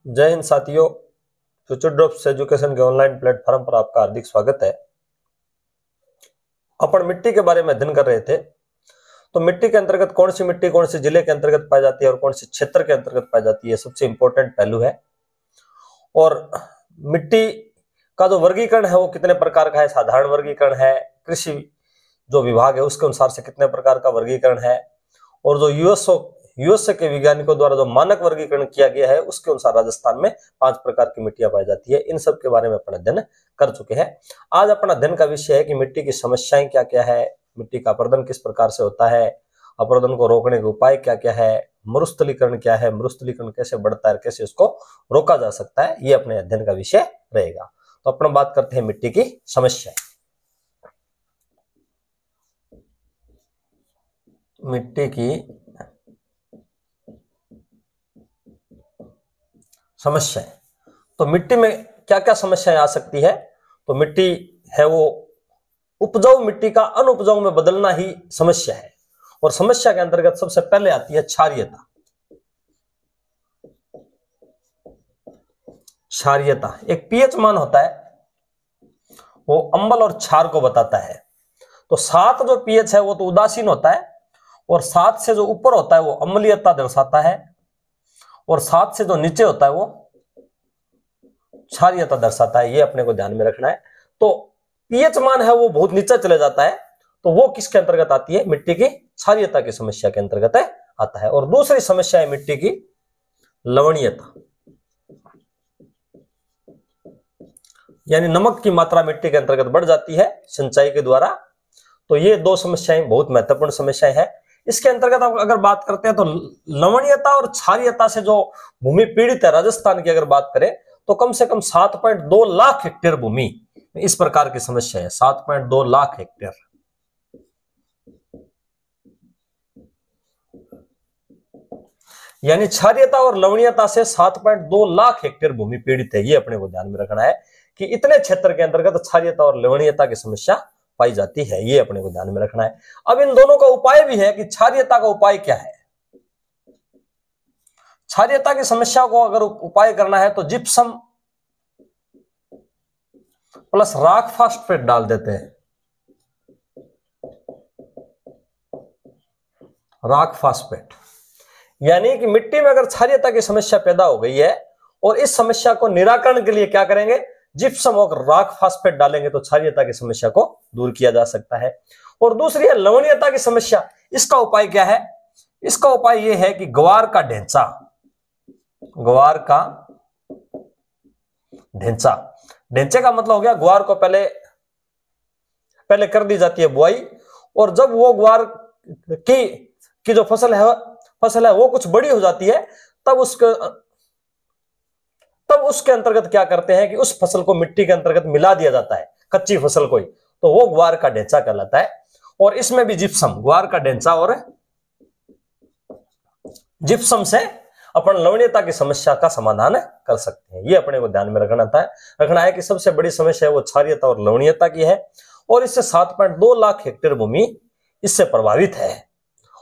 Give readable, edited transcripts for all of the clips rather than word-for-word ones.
जय हिंद साथियों। Future drops education के ऑनलाइन प्लेटफॉर्म पर आपका हार्दिक स्वागत है। अपन मिट्टी के बारे में अध्ययन कर रहे थे। तो मिट्टी के अंतर्गत कौन सी मिट्टी कौन से जिले के अंतर्गत पाई जाती है और कौन से क्षेत्र के अंतर्गत पाई जाती है, सबसे इंपॉर्टेंट पहलू है। और मिट्टी का जो वर्गीकरण है वो कितने प्रकार का है, साधारण वर्गीकरण है, कृषि जो विभाग है उसके अनुसार से कितने प्रकार का वर्गीकरण है, और जो यूएसए के वैज्ञानिकों द्वारा जो मानक वर्गीकरण किया गया है उसके अनुसार राजस्थान में 5 प्रकार की मिट्टियां पाई जाती है। इन सब के बारे में अपन अध्ययन कर चुके हैं। आज अपना अध्ययन का विषय है कि मिट्टी की समस्याएं क्या क्या है, मिट्टी का अपर्दन किस प्रकार से होता है, अपर्दन को रोकने के उपाय क्या क्या है, मरुस्थलीकरण क्या है, मरुस्थलीकरण कैसे बढ़ता है, कैसे उसको रोका जा सकता है, ये अपने अध्ययन का विषय रहेगा। तो अपन बात करते हैं मिट्टी की समस्याएं। मिट्टी की समस्याएं, तो मिट्टी में क्या क्या समस्याएं आ सकती है। तो मिट्टी है वो उपजाऊ मिट्टी का अनुपजाऊ में बदलना ही समस्या है। और समस्या के अंतर्गत सबसे पहले आती है क्षारीयता। क्षारीयता एक पीएच मान होता है, वो अम्ल और क्षार को बताता है। तो 7 जो पीएच है वो तो उदासीन होता है, और 7 से जो ऊपर होता है वो अम्लीयता दर्शाता है, और 7 से जो नीचे होता है वो क्षारीयता दर्शाता है। ये अपने को ध्यान में रखना है। तो पीएच मान है वो बहुत नीचे चले जाता है, तो वो किसके अंतर्गत आती है, मिट्टी की क्षारीयता की समस्या के अंतर्गत आता है। और दूसरी समस्या है मिट्टी की लवणीयता, यानी नमक की मात्रा मिट्टी के अंतर्गत बढ़ जाती है सिंचाई के द्वारा। तो ये 2 समस्याएं बहुत महत्वपूर्ण समस्याएं हैं। इसके अंतर्गत हम अगर बात करते हैं तो लवणीयता और क्षारीयता से जो भूमि पीड़ित है राजस्थान की अगर बात करें तो कम से कम 7.2 लाख हेक्टेयर भूमि इस प्रकार की समस्या है। 7.2 लाख हेक्टेयर, यानी क्षारीयता और लवणीयता से 7.2 लाख हेक्टेयर भूमि पीड़ित है। ये अपने को ध्यान में रखना है कि इतने क्षेत्र के अंतर्गत क्षारीयता और लवणीयता की समस्या पाई जाती है। ये अपने को ध्यान में रखना है। अब इन दोनों का उपाय भी है कि क्षारीयता का उपाय क्या है। क्षारीयता की समस्या को अगर उपाय करना है तो जिप्सम प्लस राख फास्फेट डाल देते हैं। राख फास्फेट, यानी कि मिट्टी में अगर क्षारीयता की समस्या पैदा हो गई है और इस समस्या को निराकरण के लिए क्या करेंगे, जिप्सम और राख फास्फेट डालेंगे तो क्षारीयता की समस्या को दूर किया जा सकता है। और दूसरी है लवणीयता की समस्या। इसका उपाय क्या है, इसका उपाय यह है कि ग्वार का ढेंचा, ग्वार का ढेंचा, ढेंचे का मतलब हो गया ग्वार को पहले कर दी जाती है बुआई, और जब वो ग्वार की जो फसल है वो कुछ बड़ी हो जाती है तब उसके अंतर्गत क्या करते हैं कि उस फसल को मिट्टी के अंतर्गत मिला दिया जाता है, कच्ची फसल को ही, तो वो ग्वार का ढेंचा कहलाता है। और इसमें भी जिप्सम, ग्वार का ढेंचा और जिप्सम से अपन लवणीयता की समस्या का समाधान कर सकते हैं। ये अपने को ध्यान में रखना है कि सबसे बड़ी समस्या है वो क्षारीयता और लवणीयता की है, और इससे 7.2 लाख हेक्टेयर भूमि इससे प्रभावित है।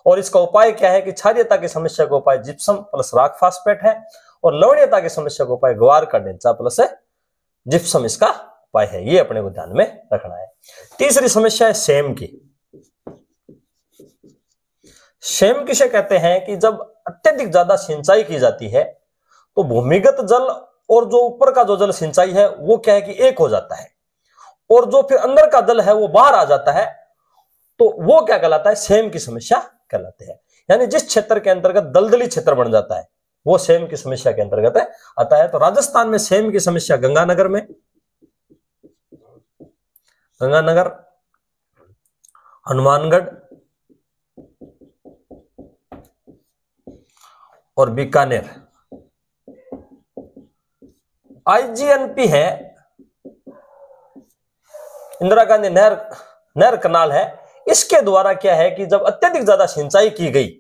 और इसका उपाय क्या है कि क्षारीयता की समस्या का उपाय जिप्सम प्लस राख फास्फेट है, और लवणीयता की समस्या का उपाय ग्वार का ढेंचा प्लस जिप्सम इसका उपाय है। ये अपने को ध्यान में रखना है। तीसरी समस्या है सेम की। सेम किसे कहते हैं कि जब अत्यधिक ज्यादा सिंचाई की जाती है तो भूमिगत जल और जो ऊपर का जो जल सिंचाई है वो क्या है कि एक हो जाता है, और जो फिर अंदर का जल है वो बाहर आ जाता है, तो वो क्या कहलाता है, सेम की समस्या कहलाते हैं। यानी जिस क्षेत्र के अंतर्गत दलदली क्षेत्र बन जाता है वो सेम की समस्या के अंतर्गत आता है। तो राजस्थान में सेम की समस्या गंगानगर में, गंगानगर, हनुमानगढ़ और बीकानेर। आईजीएनपी है, इंदिरा गांधी नहर कनाल है। इसके द्वारा क्या है कि जब अत्यधिक ज्यादा सिंचाई की गई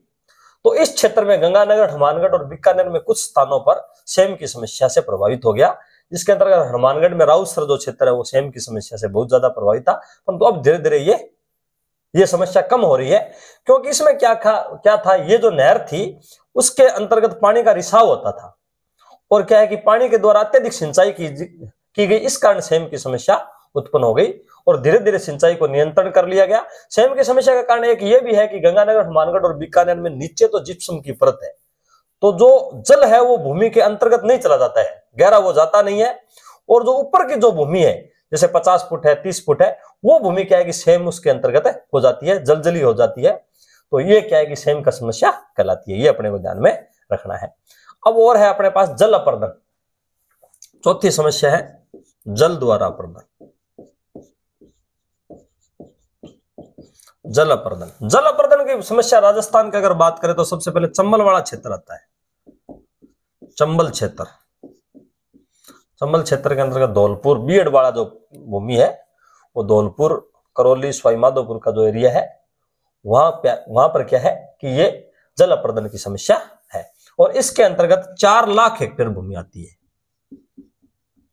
तो इस क्षेत्र में गंगानगर, हनुमानगढ़ और बीकानेर में कुछ स्थानों पर सेम की समस्या से प्रभावित हो गया, जिसके अंतर्गत हनुमानगढ़ में राउसर जो क्षेत्र है वो सेम की समस्या से बहुत ज्यादा प्रभावित था। परंतु अब धीरे धीरे ये समस्या कम हो रही है, क्योंकि इसमें क्या था, ये जो नहर थी उसके अंतर्गत पानी का रिसाव होता था, और क्या है कि पानी के द्वारा अत्यधिक सिंचाई की गई, इस कारण सेम की समस्या उत्पन्न हो गई और धीरे धीरे सिंचाई को नियंत्रण कर लिया गया। सेम की समस्या का कारण एक ये भी है कि गंगानगर, हनुमानगढ़ और बीकानेर में नीचे तो जिप्सम की परत है, तो जो जल है वो भूमि के अंतर्गत नहीं चला जाता है, गहरा वो जाता नहीं है, और जो ऊपर की जो भूमि है जैसे 50 फुट है, 30 फुट है, वो भूमि क्या है कि सेम उसके अंतर्गत हो जाती है, जलजली हो जाती है। तो ये क्या है कि सेम का समस्या कहलाती है, ये अपने को ध्यान में रखना है। अब और है अपने पास जल अपर्दन। चौथी समस्या है जल द्वारा अपर्दन। जल अपर्दन, जल अपर्दन की समस्या राजस्थान की अगर बात करें तो सबसे पहले चंबल वाला क्षेत्र आता है। चंबल क्षेत्र, चंबल क्षेत्र के अंतर्गत धौलपुर, बीएड वाला जो भूमि है वो धौलपुर, करौली, सवाई माधोपुर का जो एरिया है वहां पर क्या है कि ये जल अपर्दन की समस्या है, और इसके अंतर्गत 4 लाख हेक्टेयर भूमि आती है।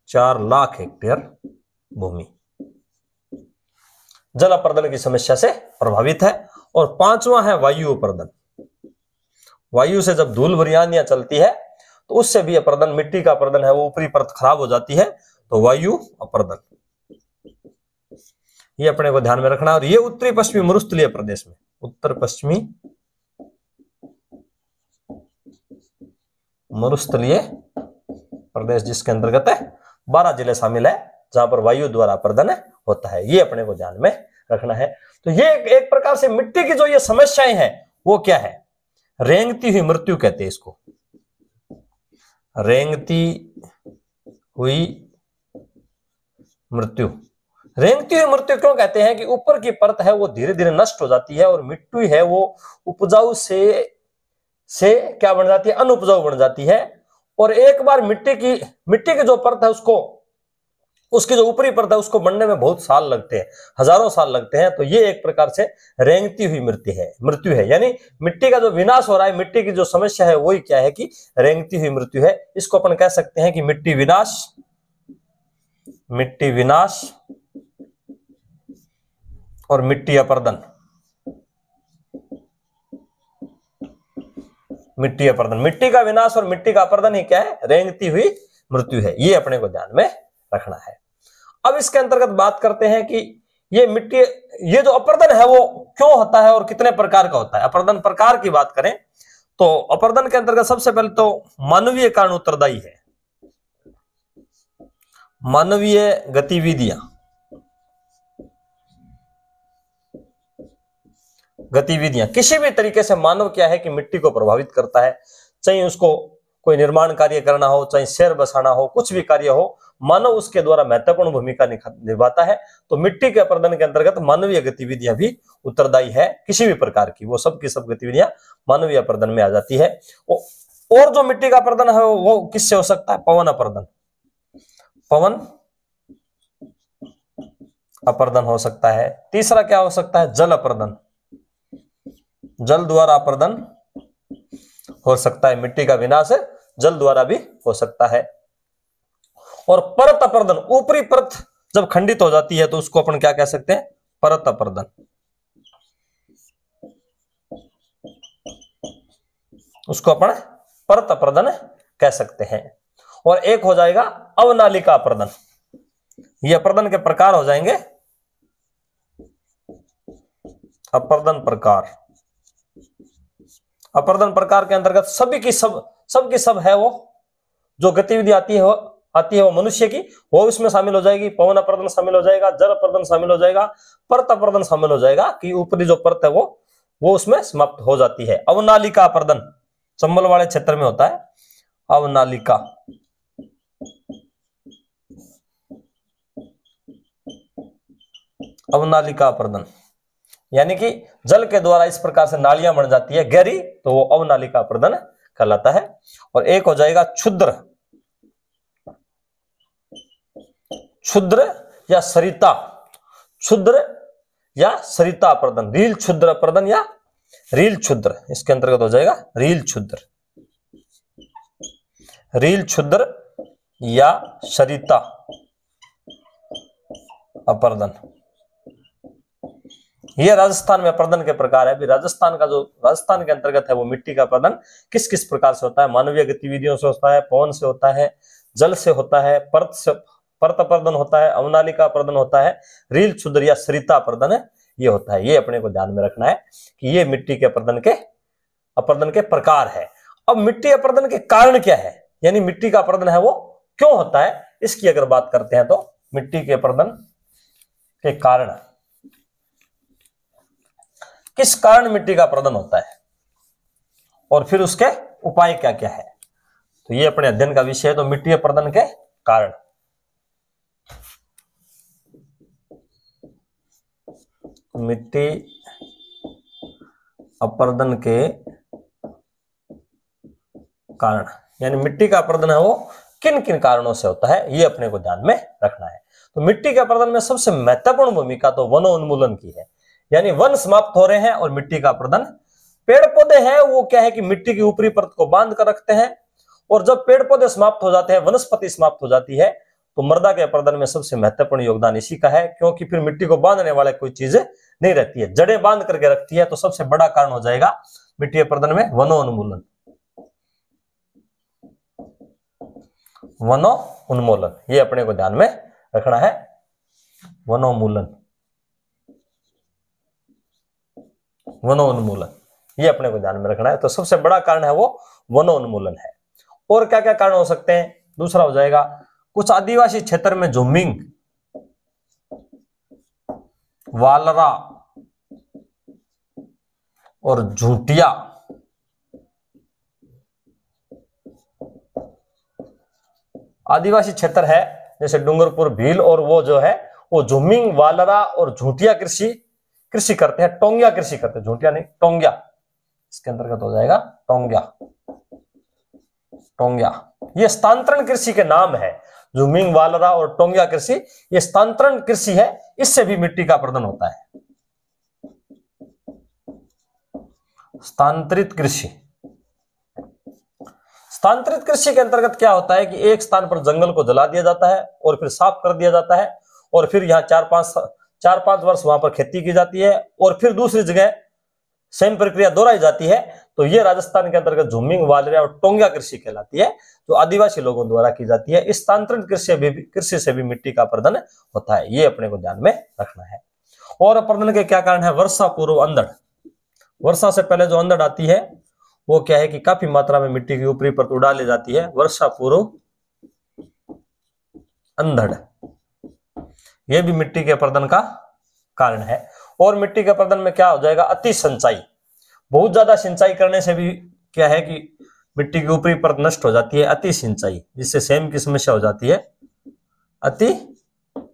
4 लाख हेक्टेयर भूमि जल अपर्दन की समस्या से प्रभावित है। और 5वां है वायु अपर्दन। वायु से जब धूल भरी आंधियां चलती है तो उससे भी अपर्दन, मिट्टी का अपर्दन है वो ऊपरी परत खराब हो जाती है, तो वायु अपर्दन ये अपने को ध्यान में रखना। और ये उत्तरी पश्चिमी मरुस्थलीय प्रदेश में, उत्तर पश्चिमी मरुस्थलीय प्रदेश जिसके अंतर्गत 12 जिले शामिल है जहां पर वायु द्वारा अपर्दन होता है, ये अपने को ध्यान में रखना है। तो ये एक प्रकार से मिट्टी की जो ये समस्याएं हैं वो क्या है, रेंगती हुई मृत्यु कहते हैं इसको। रेंगती हुई मृत्यु, रेंगती हुई मृत्यु क्यों कहते हैं कि ऊपर की परत है वो धीरे धीरे नष्ट हो जाती है और मिट्टी है वो उपजाऊ से क्या बन जाती है, अनुपजाऊ बन जाती है। और एक बार मिट्टी की जो परत है उसकी जो ऊपरी परत है उसको बनने में बहुत साल लगते हैं, हजारों साल लगते हैं। तो ये एक प्रकार से रेंगती हुई मृत्यु है, यानी मिट्टी का जो विनाश हो रहा है, मिट्टी की जो समस्या है वही क्या है कि रेंगती हुई मृत्यु है। इसको अपन कह सकते हैं कि मिट्टी विनाश और मिट्टी अपर्दन। मिट्टी का विनाश और मिट्टी का अपर्दन ही क्या है, रेंगती हुई मृत्यु है, ये अपने को ध्यान में रखना है। अब इसके अंतर्गत बात करते हैं कि ये जो अपर्दन है वो क्यों होता है और कितने प्रकार का होता है। अपर्दन प्रकार की बात करें तो अपर्दन के अंतर्गत सबसे पहले तो मानवीय कारण उत्तरदायी है। मानवीय गतिविधियां किसी भी तरीके से मानव क्या है कि मिट्टी को प्रभावित करता है, चाहे उसको कोई निर्माण कार्य करना हो, चाहे शहर बसाना हो, कुछ भी कार्य हो, मानव उसके द्वारा महत्वपूर्ण भूमिका निभाता है। तो मिट्टी के अपर्दन के अंतर्गत मानवीय गतिविधियां भी उत्तरदायी है किसी भी प्रकार की, वो सब की सब गतिविधियां मानवीय अपर्दन में आ जाती है। और जो मिट्टी का अपर्दन है वो किससे हो सकता है, पवन अपर्दन हो सकता है। तीसरा क्या हो सकता है, जल अपर्दन, जल द्वारा अपर्दन हो सकता है। मिट्टी का विनाश जल द्वारा भी हो सकता है। और परत अपर्दन, ऊपरी परत जब खंडित हो जाती है तो उसको अपन क्या कह सकते हैं, परत अपर्दन। उसको अपन परत अपर्दन कह सकते हैं। और एक हो जाएगा अवनालिका अपर्दन। ये अपर्दन के प्रकार हो जाएंगे, अपर्दन प्रकार के अंतर्गत सभी की सब है वो जो गतिविधि आती है वो मनुष्य की, वो इसमें शामिल हो जाएगी। पवन अपर्दन शामिल हो जाएगा, जल अपर्दन शामिल हो जाएगा, परत अपर्दन शामिल हो जाएगा कि ऊपरी जो परत है वो उसमें समाप्त हो जाती है। अवनालिका अपर्दन चंबल वाले क्षेत्र में होता है। अवनालिका अपर्दन यानी कि जल के द्वारा इस प्रकार से नालियां बन जाती है गहरी, तो वो अवनालिका अपर्दन कहलाता है। और एक हो जाएगा क्षुद्र या सरिता, अपर्दन, रील क्षुद्र अपर्दन या रील क्षुद्र, इसके अंतर्गत हो जाएगा रील क्षुद्र या सरिता अपर्दन। ये राजस्थान में अपर्दन के प्रकार है। अभी राजस्थान का जो राजस्थान के अंतर्गत है वो मिट्टी का अपर्दन किस किस प्रकार से होता है? मानवीय गतिविधियों से होता है, पवन से होता है, जल से होता है, परत अपर्दन होता है, अवनालिका अपर्दन होता है, रील क्षुद्र या सरिता अपर्दन है, ये होता है। ये अपने को ध्यान में रखना है कि ये मिट्टी के अपर्दन के प्रकार है। अब मिट्टी अपर्दन के कारण क्या है, यानी मिट्टी का अपर्दन है वो क्यों होता है, इसकी अगर बात करते हैं तो मिट्टी के अपर्दन के कारण, किस कारण मिट्टी का अपर्दन होता है और फिर उसके उपाय क्या क्या है, तो ये अपने अध्ययन का विषय है। तो मिट्टी अपर्दन के कारण, मिट्टी अपर्दन के कारण, यानी मिट्टी का अपर्दन है वो किन किन कारणों से होता है, ये अपने को ध्यान में रखना है। तो मिट्टी के अपर्दन में सबसे महत्वपूर्ण भूमिका तो वनोन्मूलन की है, यानी वन समाप्त हो रहे हैं और मिट्टी का अपर्दन। पेड़ पौधे हैं वो क्या है कि मिट्टी की ऊपरी परत को बांध कर रखते हैं, और जब पेड़ पौधे समाप्त हो जाते हैं, वनस्पति समाप्त हो जाती है, तो मृदा के अपर्दन में सबसे महत्वपूर्ण योगदान इसी का है, क्योंकि फिर मिट्टी को बांधने वाले कोई चीजें नहीं रहती है, जड़ें बांध करके रखती है। तो सबसे बड़ा कारण हो जाएगा मिट्टी अपर्दन में वनोन्मूलन, वनोन्मूलन, ये अपने को ध्यान में रखना है। वनोन्मूलन, वनोन्मूलन, ये अपने को ध्यान में रखना है। तो सबसे बड़ा कारण है वो वनोन्मूलन है। और क्या क्या कारण हो सकते हैं? दूसरा हो जाएगा कुछ आदिवासी क्षेत्र में झुमिंग, वालरा और झूटिया आदिवासी क्षेत्र है, जैसे डूंगरपुर, भील, और वो जो है वो झुमिंग, वालरा और झूटिया कृषि करते हैं, टोंगिया कृषि करते हैं, झूटिया नहीं टोंगिया, इसके अंतर्गत हो जाएगा टोंगिया। ये स्थानांतरण कृषि के नाम है, झुमिंग, वालरा और टोंगिया कृषि, ये स्थानांतरण कृषि है, इससे भी मिट्टी का अपर्दन होता है। स्थानांतरित कृषि के अंतर्गत क्या होता है कि एक स्थान पर जंगल को जला दिया जाता है और फिर साफ कर दिया जाता है, और फिर यहाँ 4-5 वर्ष वहां पर खेती की जाती है, और फिर दूसरी जगह सेम प्रक्रिया दोहराई जाती है। तो ये राजस्थान के अंतर्गत झुमिंग, वालरा और टोंगिया कृषि कहलाती है, जो आदिवासी लोगों द्वारा की जाती है। इस स्थानांतरण कृषि से भी मिट्टी का अपर्दन होता है, ये अपने को ध्यान में रखना है। और अपर्दन के क्या कारण है? वर्षा पूर्व अंधड़, वर्षा से पहले जो अंधड़ आती है वो क्या है कि काफी मात्रा में मिट्टी की ऊपरी परत उड़ा ले जाती है, वर्षा पूर्व अंधड़, यह भी मिट्टी के अपर्दन का कारण है। और मिट्टी के अपर्दन में क्या हो जाएगा? अति सिंचाई, बहुत ज्यादा सिंचाई करने से भी क्या है कि मिट्टी की ऊपरी परत नष्ट हो जाती है, अति सिंचाई, जिससे सेम की समस्या हो जाती है, अति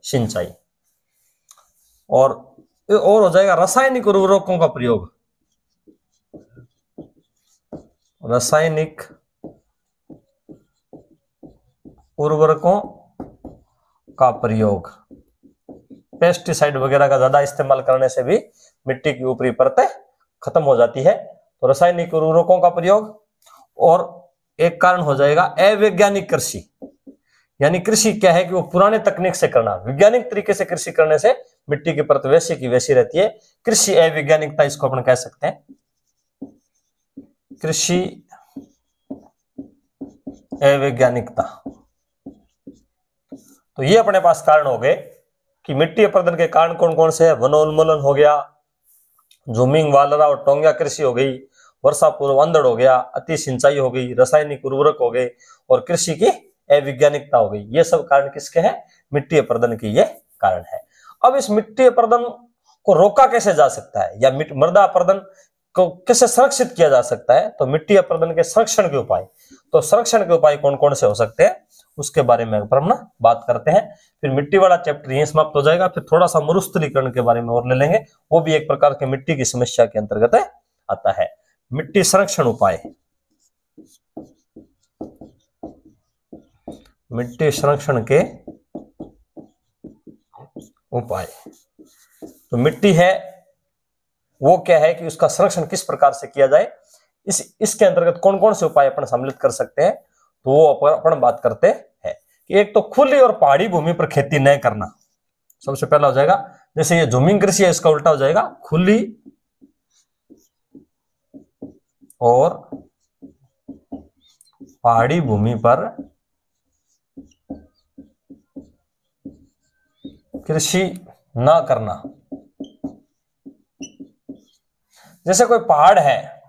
सिंचाई। और हो जाएगा रासायनिक उर्वरकों का प्रयोग, रासायनिक उर्वरकों का प्रयोग, पेस्टिसाइड वगैरह का ज्यादा इस्तेमाल करने से भी मिट्टी की ऊपरी परतें खत्म हो जाती है। तो रासायनिक उर्वरकों का प्रयोग, और एक कारण हो जाएगा अवैज्ञानिक कृषि, यानी कृषि क्या है कि वो पुराने तकनीक से करना, वैज्ञानिक तरीके से कृषि करने से मिट्टी की परत वैसी की वैसी रहती है। कृषि अवैज्ञानिकता, इसको अपन कह सकते हैं, कृषि अवैज्ञानिकता। तो ये अपने पास कारण हो गए कि मिट्टी अपर्दन के कारण कौन कौन से है? वनोन्मूलन हो गया, झुमिंग, वालरा और टोंगिया कृषि हो गई, वर्षा पूर्व अंधड़ हो गया, अति सिंचाई हो गई, रासायनिक उर्वरक हो गए, और कृषि की अवैज्ञानिकता हो गई। ये सब कारण किसके हैं? मिट्टी अपर्दन की ये कारण है। अब इस मिट्टी अपर्दन को रोका कैसे जा सकता है, या मृदा अपर्दन को कैसे संरक्षित किया जा सकता है? तो मिट्टी अपर्दन के संरक्षण के उपाय, तो संरक्षण के उपाय कौन कौन से हो सकते हैं उसके बारे में अपन बात करते हैं। फिर मिट्टी वाला चैप्टर यहीं समाप्त हो जाएगा, फिर थोड़ा सा मरुस्थलीकरण के बारे में और ले लेंगे, वो भी एक प्रकार के मिट्टी की समस्या के अंतर्गत आता है। मिट्टी संरक्षण उपाय, मिट्टी संरक्षण के उपाय। तो मिट्टी है वो क्या है कि उसका संरक्षण किस प्रकार से किया जाए, इसके अंतर्गत कौन कौन से उपाय अपन सम्मिलित कर सकते हैं, तो वो अपन बात करते हैं कि एक तो खुली और पहाड़ी भूमि पर खेती न करना, सबसे पहला हो जाएगा जैसे ये झूमिंग कृषि है, इसका उल्टा हो जाएगा खुली और पहाड़ी भूमि पर कृषि ना करना। जैसे कोई पहाड़ है,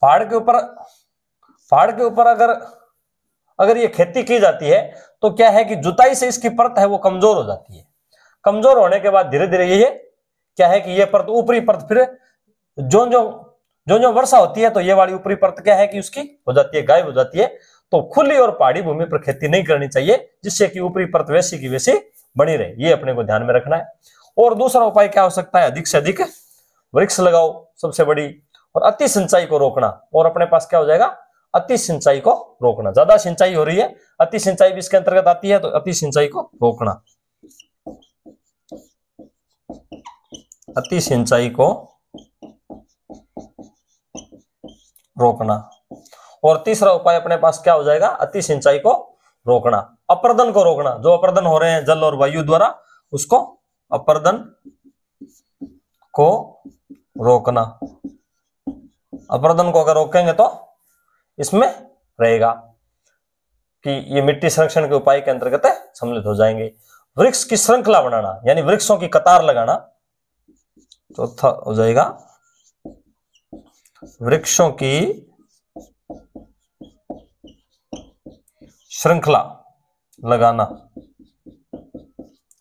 पहाड़ के ऊपर अगर ये खेती की जाती है तो क्या है कि जुताई से इसकी परत है वो कमजोर हो जाती है। कमजोर होने के बाद धीरे धीरे ये क्या है कि ये परत, ऊपरी परत, फिर जो वर्षा होती है तो ये वाली ऊपरी परत क्या है कि उसकी हो जाती है, गायब हो जाती है। तो खुली और पहाड़ी भूमि पर खेती नहीं करनी चाहिए, जिससे कि ऊपरी परत वैसी की वैसी बनी रहे। ये अपने को ध्यान में रखना है। और दूसरा उपाय क्या हो सकता है, अधिक से अधिक वृक्ष लगाओ, सबसे बड़ी, और अति सिंचाई को रोकना। और अपने पास क्या हो जाएगा, अति सिंचाई को रोकना। ज्यादा सिंचाई हो रही है, अति सिंचाई भी इसके अंतर्गत आती है, तो अति सिंचाई को रोकना, अति सिंचाई को रोकना। और तीसरा उपाय अपने पास क्या हो जाएगा, अति सिंचाई को रोकना, अपर्दन को रोकना। जो अपर्दन हो रहे हैं जल और वायु द्वारा, उसको अपर्दन को रोकना। अपर्दन को अगर रोकेंगे तो इसमें रहेगा कि ये मिट्टी संरक्षण के उपाय के अंतर्गत सम्मिलित हो जाएंगे। वृक्ष की श्रृंखला बनाना, यानी वृक्षों की कतार लगाना। चौथा हो जाएगा वृक्षों की श्रृंखला लगाना,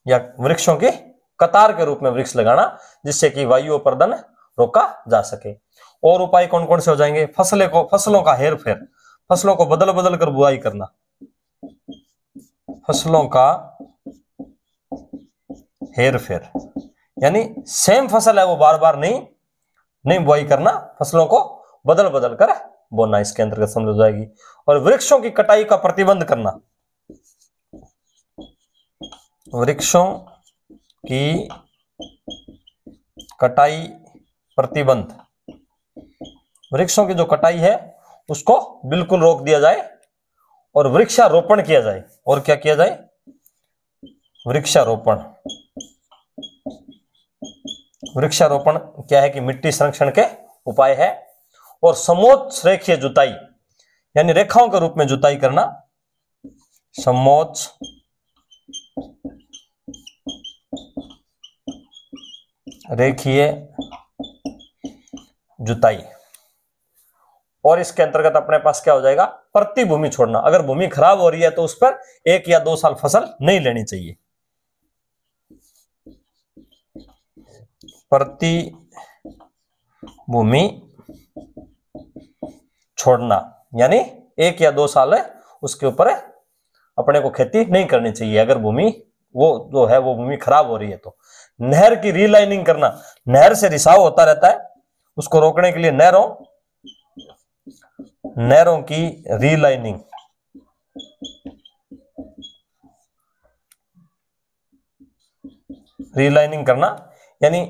या वृक्षों की कतार के रूप में वृक्ष लगाना, जिससे कि वायु अपर्दन रोका जा सके। और उपाय कौन कौन से हो जाएंगे, फसलों का हेर फेर, फसलों को बदल बदल कर बुआई करना, फसलों का हेर फेर, यानी सेम फसल है वो बार बार नहीं बुआई करना, फसलों को बदल बदल कर बोना, इसके अंतर्गत समझ हो जाएगी। और वृक्षों की कटाई का प्रतिबंध करना, वृक्षों की कटाई प्रतिबंध, वृक्षों की जो कटाई है उसको बिल्कुल रोक दिया जाए और वृक्षारोपण किया जाए। और क्या किया जाए, वृक्षारोपण। वृक्षारोपण क्या है कि मिट्टी संरक्षण के उपाय है। और समोच्च रेखीय जुताई, यानी रेखाओं के रूप में जुताई करना, समोच्च रेखीय जुताई। और इसके अंतर्गत अपने पास क्या हो जाएगा, प्रति भूमि छोड़ना। अगर भूमि खराब हो रही है तो उस पर 1 या 2 साल फसल नहीं लेनी चाहिए। प्रति भूमि छोड़ना, यानी 1 या 2 साल उसके ऊपर अपने को खेती नहीं करनी चाहिए, अगर भूमि वो जो है वो भूमि खराब हो रही है तो। नहर की रीलाइनिंग करना, नहर से रिसाव होता रहता है, उसको रोकने के लिए नहरों की रीलाइनिंग करना, यानी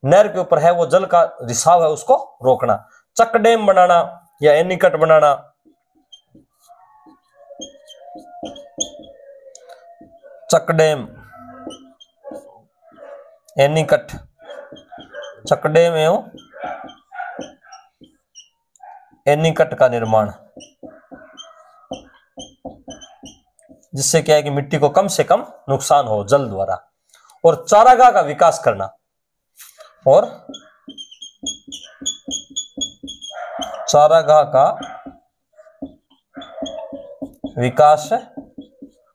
नहर के ऊपर है वो जल का रिसाव है उसको रोकना। चक डैम बनाना या एनीकट बनाना, चक डैम, एनीकट, चक डैम एवं एनीकट का निर्माण, जिससे क्या है कि मिट्टी को कम से कम नुकसान हो जल द्वारा। और चारागाह का विकास करना, और चारागाह का विकास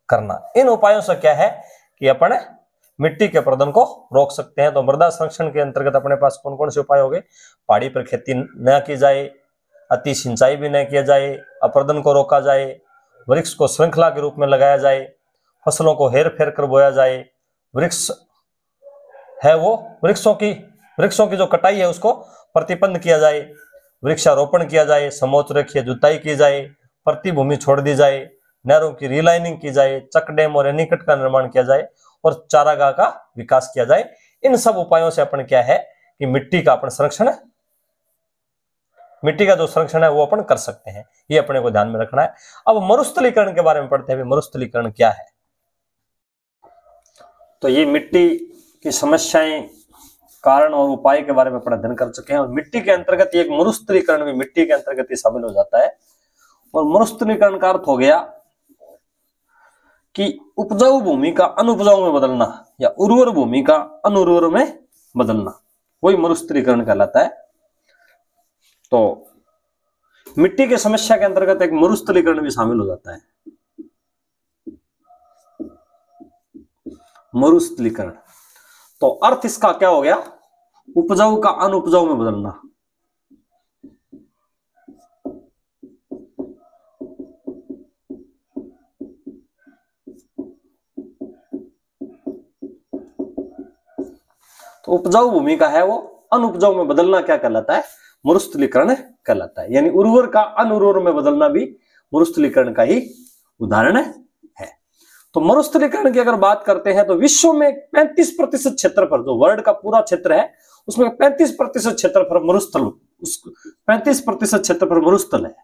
करना। इन उपायों से क्या है कि अपन मिट्टी के अपरदन को रोक सकते हैं। तो मृदा संरक्षण के अंतर्गत अपने पास कौन कौन से उपाय हो गए, पहाड़ी पर खेती न की जाए, अति सिंचाई भी न किया जाए, अपरदन को रोका जाए, वृक्ष को श्रृंखला के रूप में लगाया जाए, फसलों को हेर फेर कर बोया जाए, वृक्ष है वो वृक्षों की जो कटाई है उसको प्रतिबंध किया जाए, वृक्षारोपण किया जाए, समोच्च रेखीय जुताई की जाए, प्रति भूमि छोड़ दी जाए, नहरों की रीलाइनिंग की जाए, चक डैम और एनीकट का निर्माण किया जाए, और चारागाह का विकास किया जाए। इन सब उपायों से अपन क्या है कि मिट्टी का अपन संरक्षण, मिट्टी का जो संरक्षण है वो अपन कर सकते हैं। ये अपने को ध्यान में रखना है। अब मरुस्थलीकरण के बारे में पढ़ते हैं। मरुस्थलीकरण क्या है, तो ये मिट्टी की समस्याएं कारण और उपाय के बारे में अपना अध्ययन कर चुके हैं। और मिट्टी के अंतर्गत एक मरुस्थलीकरण भी मिट्टी के अंतर्गत ही शामिल हो जाता है। और मरुस्थलीकरण का अर्थ हो गया कि उपजाऊ भूमि का अनुपजाऊ में बदलना या उर्वर भूमि का अनुर्वर में बदलना, वही मरुस्थलीकरण कहलाता है। तो मिट्टी की समस्या के अंतर्गत एक मरुस्थलीकरण भी शामिल हो जाता है। मरुस्थलीकरण तो अर्थ इसका क्या हो गया, उपजाऊ का अनुपजाऊ में बदलना। तो उपजाऊ भूमि का है वो अनुपजाऊ में बदलना क्या कहलाता है, मरुस्थलीकरण कहलाता है। यानी उर्वर का अनुर्वर में बदलना भी मरुस्थलीकरण का ही उदाहरण है। तो मरुस्थलीकरण की अगर बात करते हैं तो विश्व में 35% क्षेत्रफल, जो वर्ल्ड का पूरा क्षेत्र है उसमें 35% क्षेत्रफल मरुस्थल, 35% क्षेत्रफल मरुस्थल है।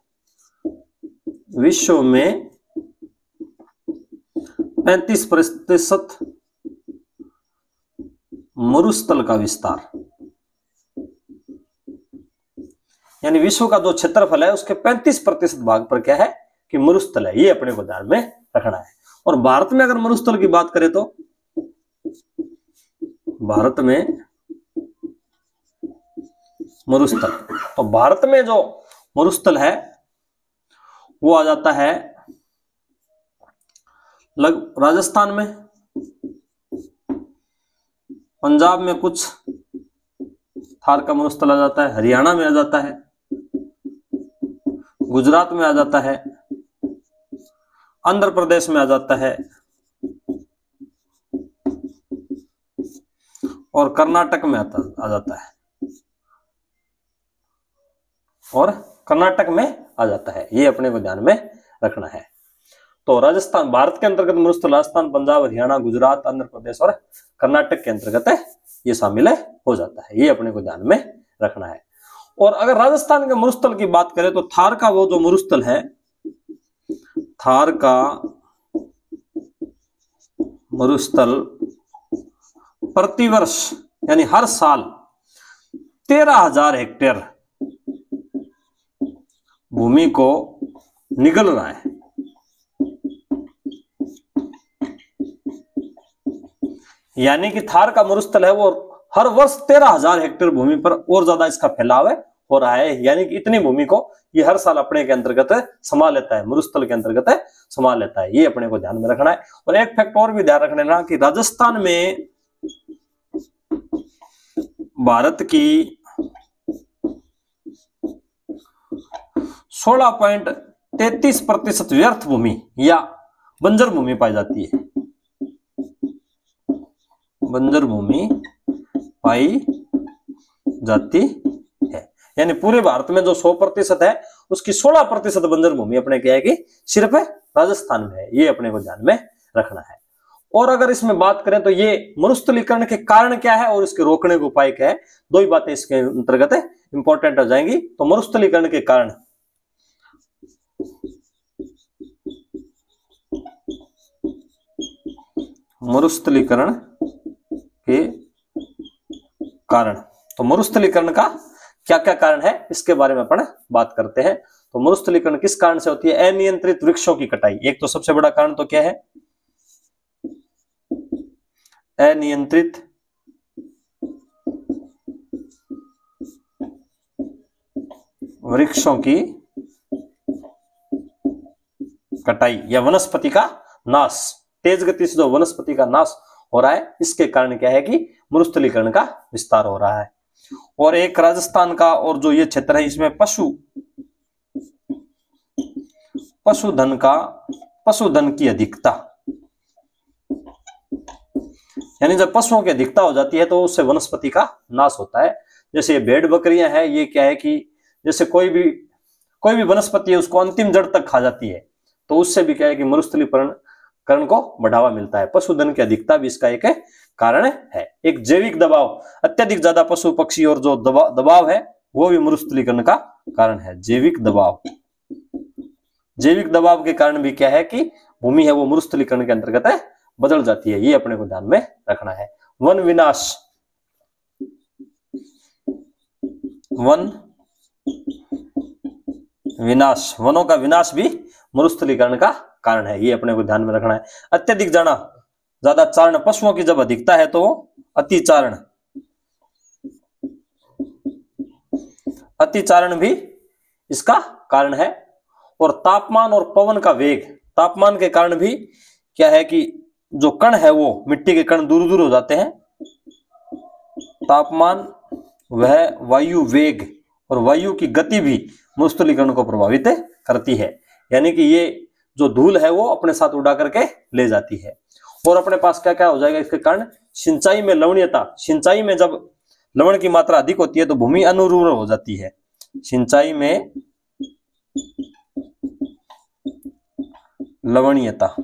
विश्व में 35% मरुस्थल का विस्तार, यानी विश्व का जो क्षेत्रफल है उसके 35% भाग पर क्या है कि मरुस्थल है। ये अपने को ध्यान में रखना है। और भारत में अगर मरुस्थल की बात करें तो भारत में मरुस्थल, तो भारत में जो मरुस्थल है वो आ जाता है राजस्थान में, पंजाब में कुछ थार का मरुस्थल आ जाता है, हरियाणा में आ जाता है, गुजरात में आ जाता है, आंध्र प्रदेश में आ जाता है और कर्नाटक में आ जाता है, और कर्नाटक में आ जाता है। ये अपने को ध्यान में रखना है। तो राजस्थान, भारत के अंतर्गत मरुस्थल राजस्थान, पंजाब, हरियाणा, गुजरात, आंध्र प्रदेश और कर्नाटक के अंतर्गत है ये शामिल हो जाता है। ये अपने को ध्यान में रखना है। और अगर राजस्थान के मरुस्थल की बात करें तो थार का वो जो मरुस्थल है, थार का मरुस्थल प्रतिवर्ष यानी हर साल 13,000 हेक्टेयर भूमि को निगल रहा है। यानी कि थार का मरुस्थल है वो हर वर्ष 13,000 हेक्टेयर भूमि पर और ज्यादा इसका फैलाव हो रहा है। यानी कि इतनी भूमि को ये हर साल अपने के अंतर्गत समा लेता है, मरुस्थल के अंतर्गत समा लेता है। ये अपने को ध्यान में रखना है। और एक फैक्ट और भी ध्यान रखना ना कि राजस्थान में भारत की 16.33% व्यर्थ भूमि या बंजर भूमि पाई जाती है। बंजर भूमि पाई जाती है। यानी पूरे भारत में जो 100% है उसकी 16% बंजर भूमि अपने क्या है कि सिर्फ राजस्थान में है। ये अपने को ध्यान में रखना है। और अगर इसमें बात करें तो ये मरुस्थलीकरण के कारण क्या है और इसके रोकने के उपाय क्या है, दो ही बातें इसके अंतर्गत इंपॉर्टेंट हो जाएंगी। तो मरुस्थलीकरण के कारण, मरुस्थलीकरण के कारण, तो मरुस्थलीकरण का क्या क्या कारण है इसके बारे में अपन बात करते हैं। तो मरुस्थलीकरण किस कारण से होती है? अनियंत्रित वृक्षों की कटाई। एक तो सबसे बड़ा कारण तो क्या है? अनियंत्रित वृक्षों की कटाई या वनस्पति का नाश। तेज गति से जो वनस्पति का नाश हो रहा है इसके कारण क्या है कि मरुस्थलीकरण का विस्तार हो रहा है। और एक राजस्थान का और जो ये क्षेत्र है इसमें पशुधन की अधिकता, यानी जब पशुओं की अधिकता हो जाती है तो उससे वनस्पति का नाश होता है। जैसे भेड़ बकरियां हैं, ये क्या है कि जैसे कोई भी वनस्पति है उसको अंतिम जड़ तक खा जाती है, तो उससे भी क्या है कि मरुस्थलीकरण को बढ़ावा मिलता है। पशुधन की अधिकता भी इसका एक कारण है। एक जैविक दबाव, अत्यधिक ज्यादा पशु पक्षी और जो दबाव है वो भी मरुस्थलीकरण का कारण है। जैविक दबाव के कारण भी क्या है कि भूमि है वो मरुस्थलीकरण के अंतर्गत बदल जाती है। ये अपने को ध्यान में रखना है। वन विनाश, वन विनाश, वनों का विनाश भी मरुस्थलीकरण का कारण है, ये अपने को ध्यान में रखना है। अत्यधिक जाना, ज्यादा चारण, पशुओं की जब अधिकता है तो अतिचारण, अतिचारण भी इसका कारण है। और तापमान और पवन का वेग, तापमान के कारण भी क्या है कि जो कण है वो मिट्टी के कण दूर दूर हो जाते हैं। तापमान वह वायु वेग और वायु की गति भी मरुस्थलीकरण को प्रभावित करती है, यानी कि ये जो धूल है वो अपने साथ उड़ा करके ले जाती है। और अपने पास क्या क्या हो जाएगा इसके कारण, सिंचाई में लवणीयता, सिंचाई में जब लवण की मात्रा अधिक होती है तो भूमि अनुर्वर हो जाती है। सिंचाई में लवणीयता,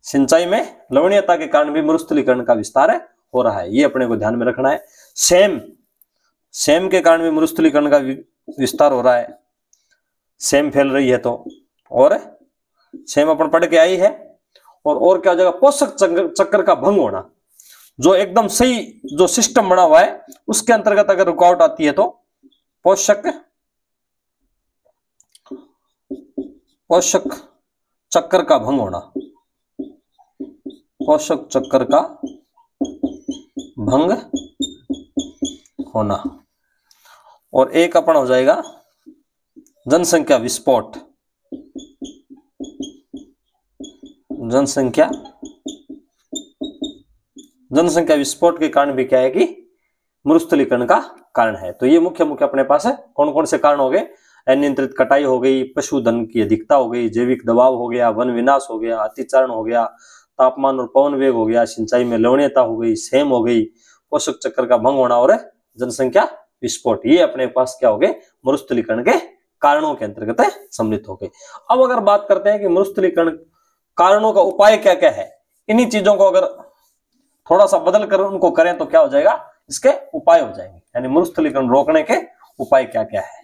सिंचाई में लवणीयता के कारण भी मरुस्थलीकरण का विस्तार हो रहा है, ये अपने को ध्यान में रखना है। सेम, सेम के कारण भी मरुस्थलीकरण का विस्तार हो रहा है, सेम फैल रही है तो, और सेम अपन पढ़ के आई है। और क्या हो जाएगा, पोषक चक्र का भंग होना, जो एकदम सही जो सिस्टम बना हुआ है उसके अंतर्गत अगर रुकावट आती है तो पोषक चक्र का भंग होना, पोषक चक्र का भंग होना। और एक अपन हो जाएगा जनसंख्या विस्फोट, जनसंख्या विस्फोट के कारण भी क्या है कि मरुस्थलीकरण का कारण है। तो ये मुख्य अपने पास है, कौन कौन से कारण हो गए, अनियंत्रित कटाई हो गई, पशुधन की अधिकता हो गई, जैविक दबाव हो गया, वन विनाश हो गया, अतिचारण हो गया, तापमान और पवन वेग हो गया, सिंचाई में लवणीयता हो गई, सेम हो गई, पोषक चक्र का भंग होना और जनसंख्या विस्फोट, ये अपने पास क्या हो गए, मरुस्थलीकरण के कारणों के अंतर्गत सम्मिलित हो गए। अब अगर बात करते हैं कि मरुस्थलीकरण कारणों का उपाय क्या क्या है, इन्हीं चीजों को अगर थोड़ा सा बदल कर उनको करें तो क्या हो जाएगा, इसके उपाय हो जाएंगे, यानी मरुस्थलीकरण रोकने के उपाय क्या क्या है।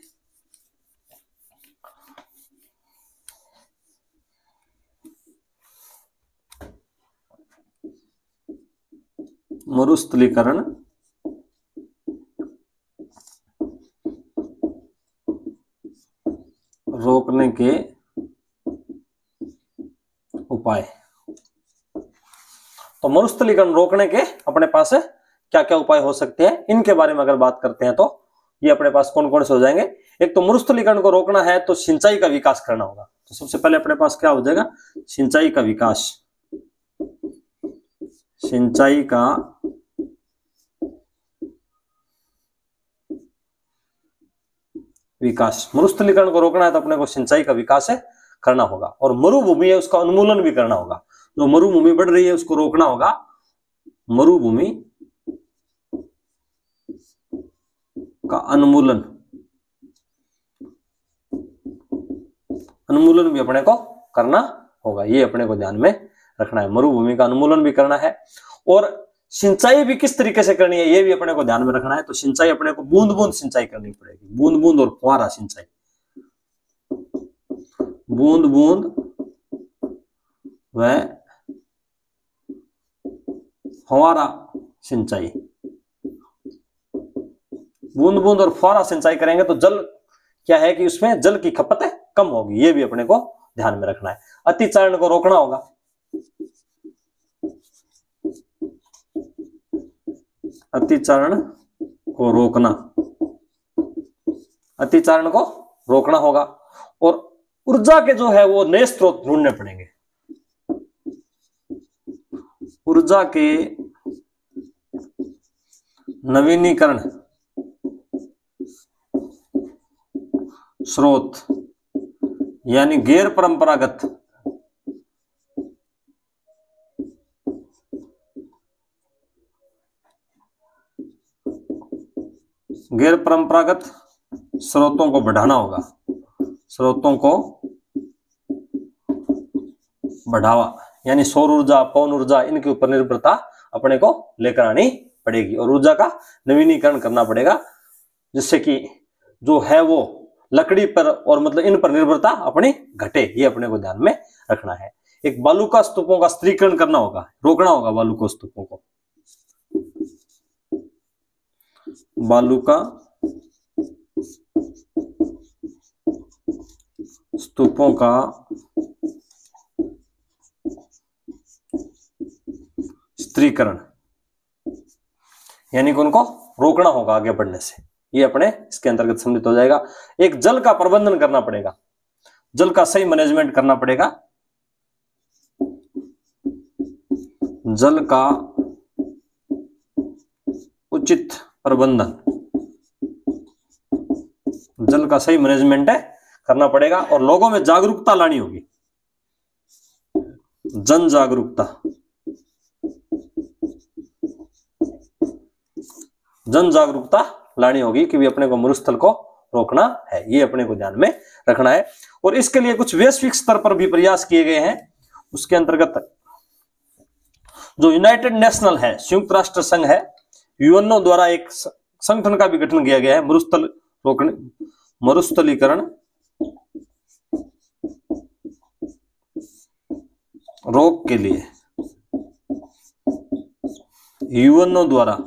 मरुस्थलीकरण रोकने के उपाय, तो मरुस्थलीकरण रोकने के अपने पास क्या क्या उपाय हो सकते हैं, इनके बारे में अगर बात करते हैं तो ये अपने पास कौन कौन से हो जाएंगे। एक तो मरुस्थलीकरण को रोकना है तो सिंचाई का विकास करना होगा, तो सबसे पहले अपने पास क्या हो जाएगा, सिंचाई का विकास, सिंचाई का विकास, मरुस्थलीकरण को रोकना है तो अपने को सिंचाई का विकास करना होगा। और मरुभूमि है उसका उन्मूलन भी करना होगा, जो मरुभूमि बढ़ रही है उसको रोकना होगा, मरुभूमि का उन्मूलन भी अपने को करना होगा, ये अपने को ध्यान में रखना है, मरुभूमि का उन्मूलन भी करना है। और सिंचाई भी किस तरीके से करनी है ये भी अपने को ध्यान में रखना है, तो सिंचाई अपने को बूंद बूंद सिंचाई करनी पड़ेगी, बूंद बूंद और फुहारा सिंचाई, बूंद बूंद व फुहारा सिंचाई, बूंद बूंद और फुहारा सिंचाई करेंगे तो जल क्या है कि उसमें जल की खपत कम होगी, ये भी अपने को ध्यान में रखना है। अतिचारण को रोकना होगा, अतिचारण को रोकना, अतिचारण को रोकना होगा। और ऊर्जा के जो है वो नए स्रोत ढूंढने पड़ेंगे, ऊर्जा के नवीनीकरण स्रोत, यानी गैर परंपरागत स्रोतों को बढ़ाना होगा, स्रोतों को बढ़ावा, यानी सौर ऊर्जा, पवन ऊर्जा, इनके ऊपर निर्भरता अपने को लेकर आनी पड़ेगी और ऊर्जा का नवीनीकरण करना पड़ेगा, जिससे कि जो है वो लकड़ी पर और मतलब इन पर निर्भरता अपनी घटे, ये अपने को ध्यान में रखना है। एक बालुका स्तूपों का स्त्रीकरण करना होगा, रोकना होगा बालुका स्तूपों को, बालू का स्तूपों का स्त्रीकरण, यानी कि उनको रोकना होगा आगे बढ़ने से, ये अपने इसके अंतर्गत सम्मिलित हो जाएगा। एक जल का प्रबंधन करना पड़ेगा, जल का सही मैनेजमेंट करना पड़ेगा, जल का उचित प्रबंधन, जल का सही मैनेजमेंट करना पड़ेगा और लोगों में जागरूकता लानी होगी, जन जागरूकता, जन जागरूकता लानी होगी कि भी अपने को मरुस्थल को रोकना है, ये अपने को ध्यान में रखना है। और इसके लिए कुछ वैश्विक स्तर पर भी प्रयास किए गए हैं। उसके अंतर्गत जो यूनाइटेड नेशनल है, संयुक्त राष्ट्र संघ है, यूएनओ द्वारा एक संगठन का भी गठन किया गया है मरुस्थल रोकने, मरुस्थलीकरण रोक के लिए। यूएनओ द्वारा,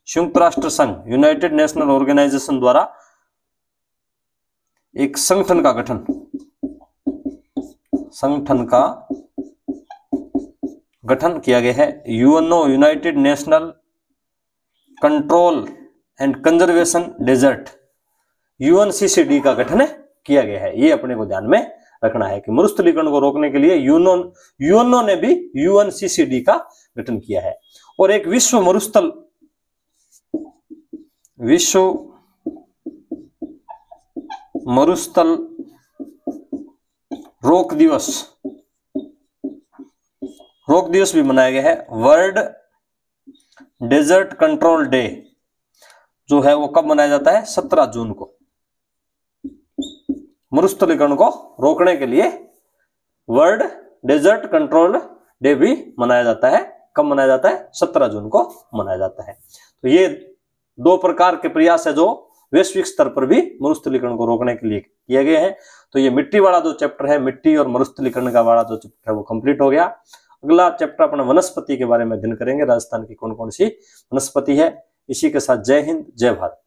संयुक्त राष्ट्र संघ, यूनाइटेड नेशनल ऑर्गेनाइजेशन द्वारा एक संगठन का गठन, संगठन का गठन किया गया है। UNO, united national control and conservation desert, UNCCD का गठन किया गया है। ये अपने को ध्यान में रखना है कि मरुस्थलीकरण को रोकने के लिए यूएनओ ने भी यूएनसीसीडी का गठन किया है। और एक विश्व मरुस्थल रोक दिवस भी मनाया गया है। वर्ल्ड डेजर्ट कंट्रोल डे जो है वो कब मनाया जाता है? 17 जून को। मरुस्थलीकरण को रोकने के लिए वर्ल्ड डेजर्ट कंट्रोल डे भी मनाया जाता है। कब मनाया जाता है? 17 जून को मनाया जाता है। तो ये दो प्रकार के प्रयास है जो वैश्विक स्तर पर भी मरुस्थलीकरण को रोकने के लिए किए गए हैं। तो ये मिट्टी वाला जो चैप्टर है, मिट्टी और मरुस्थलीकरण का वाला जो चैप्टर है वो कंप्लीट हो गया। अगला चैप्टर अपना वनस्पति के बारे में अध्ययन करेंगे, राजस्थान की कौन कौन सी वनस्पति है। इसी के साथ जय हिंद, जय भारत।